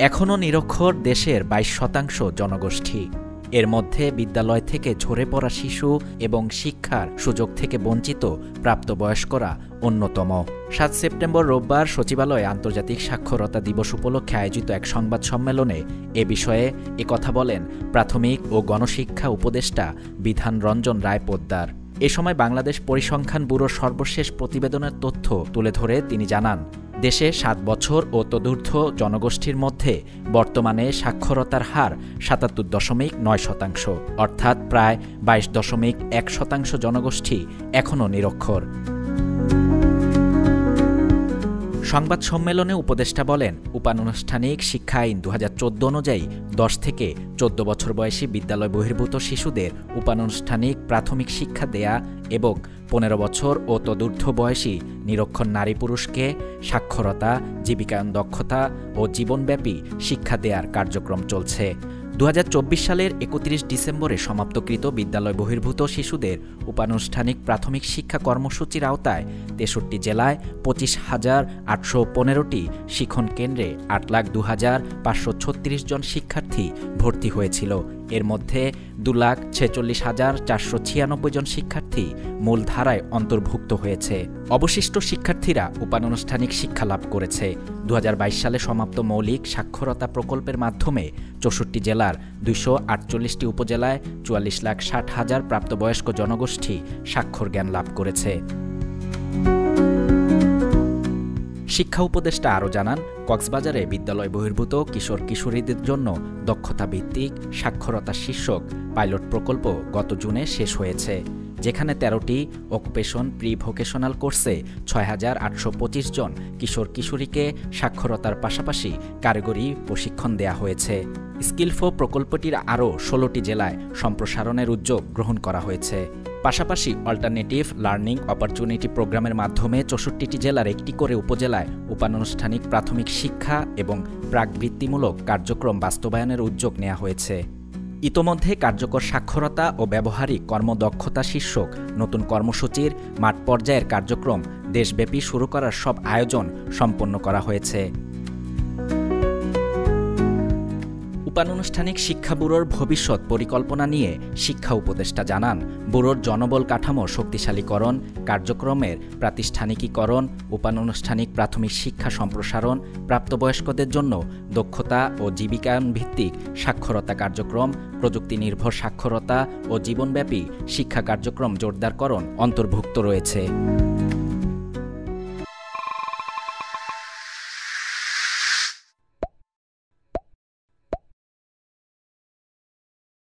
এখনও নিরক্ষর দেশের ২২% জনগোষ্ঠী। এর মধ্যে বিদ্যালয় থেকে ঝরে পড়া শিশু এবং শিক্ষার সুযোগ থেকে বঞ্চিত প্রাপ্তবয়স্করা অন্যতম। ৭ সেপ্টেম্বর রোববার সচিবালয়ে আন্তর্জাতিক সাক্ষরতা দিবস উপলক্ষে আয়োজিত এক সংবাদ সম্মেলনে এ বিষয়ে একথা বলেন প্রাথমিক ও গণশিক্ষা উপদেষ্টা বিধান রঞ্জন রায় পোদ্দার। এ সময় বাংলাদেশ পরিসংখ্যান ব্যুরোর সর্বশেষ প্রতিবেদনের তথ্য তুলে ধরে তিনি জানান, দেশে ৭ বছর ও তদূর্ধ্ব জনগোষ্ঠীর মধ্যে বর্তমানে সাক্ষরতার হার ৭৭.৯%, অর্থাৎ প্রায় ২২.১% জনগোষ্ঠী এখনও নিরক্ষর। সংবাদ সম্মেলনে উপদেষ্টা বলেন, উপানুষ্ঠানিক শিক্ষা আইন ২০১৪ অনুযায়ী ১০ থেকে ১৪ বছর বয়সী বিদ্যালয় বহির্ভূত শিশুদের উপানুষ্ঠানিক প্রাথমিক শিক্ষা দেয়া এবং ১৫ বছর ও তদূর্ধ্ব বয়সী নিরক্ষর নারী পুরুষকে সাক্ষরতা, জীবিকায়ন দক্ষতা ও জীবনব্যাপী শিক্ষা দেয়ার কার্যক্রম চলছে। ২০২৪ সালের ৩১ ডিসেম্বরে সমাপ্তকৃত বিদ্যালয় বহির্ভূত শিশুদের উপানুষ্ঠানিক প্রাথমিক শিক্ষা কর্মসূচির আওতায় ৬৩ জেলায় ২৫,৮১৫টি শিক্ষণ কেন্দ্রে ৮,০২,৫৩৬ জন শিক্ষার্থী ভর্তি হয়েছিল। এর মধ্যে ২,৪৬,৪৯৬ জন শিক্ষার্থী মূলধারায় অন্তর্ভুক্ত হয়েছে। অবশিষ্ট শিক্ষার্থীরা উপানুষ্ঠানিক শিক্ষা লাভ করেছে। ২০২২ সালে সমাপ্ত মৌলিক সাক্ষরতা প্রকল্পের মাধ্যমে ৬৪ জেলার ২৪৮টি উপজেলায় ৪৪,৬০,০০০ প্রাপ্তবয়স্ক জনগোষ্ঠী স্বাক্ষর জ্ঞান লাভ করেছে। শিক্ষা উপদেষ্টা আরও জানান, কক্সবাজারে বিদ্যালয় বহির্ভূত কিশোর কিশোরীদের জন্য দক্ষতা ভিত্তিক সাক্ষরতা শীর্ষক পাইলট প্রকল্প গত জুনে শেষ হয়েছে, যেখানে ১৩টি অকুপেশন প্রি ভোকেশনাল কোর্সে ৬,৮২৫ জন কিশোর কিশোরীকে সাক্ষরতার পাশাপাশি কারিগরি প্রশিক্ষণ দেয়া হয়েছে। স্কিলফো প্রকল্পটির আরও ১৬টি জেলায় সম্প্রসারণের উদ্যোগ গ্রহণ করা হয়েছে। পাশাপাশি অল্টারনেটিভ লার্নিং অপরচুনিটি প্রোগ্রামের মাধ্যমে ৬৪টি জেলার একটি করে উপজেলায় উপানুষ্ঠানিক প্রাথমিক শিক্ষা এবং প্রাক-বৃত্তিমূলক কার্যক্রম বাস্তবায়নের উদ্যোগ নেওয়া হয়েছে। ইতোমধ্যে কার্যকর সাক্ষরতা ও ব্যবহারিক কর্মদক্ষতা শীর্ষক নতুন কর্মসূচির মাঠ পর্যায়ের কার্যক্রম দেশব্যাপী শুরু করার সব আয়োজন সম্পন্ন করা হয়েছে। উপানুষ্ঠানিক শিক্ষা ব্যুরোর ভবিষ্যৎ পরিকল্পনা নিয়ে শিক্ষা উপদেষ্টা জানান, ব্যুরোর জনবল কাঠামো শক্তিশালীকরণ, কার্যক্রমের প্রাতিষ্ঠানিকীকরণ, উপানুষ্ঠানিক প্রাথমিক শিক্ষা সম্প্রসারণ, প্রাপ্তবয়স্কদের জন্য দক্ষতা ও জীবিকায়ন ভিত্তিক সাক্ষরতা কার্যক্রম, প্রযুক্তি নির্ভর সাক্ষরতা ও জীবনব্যাপী শিক্ষা কার্যক্রম জোরদারকরণ অন্তর্ভুক্ত রয়েছে।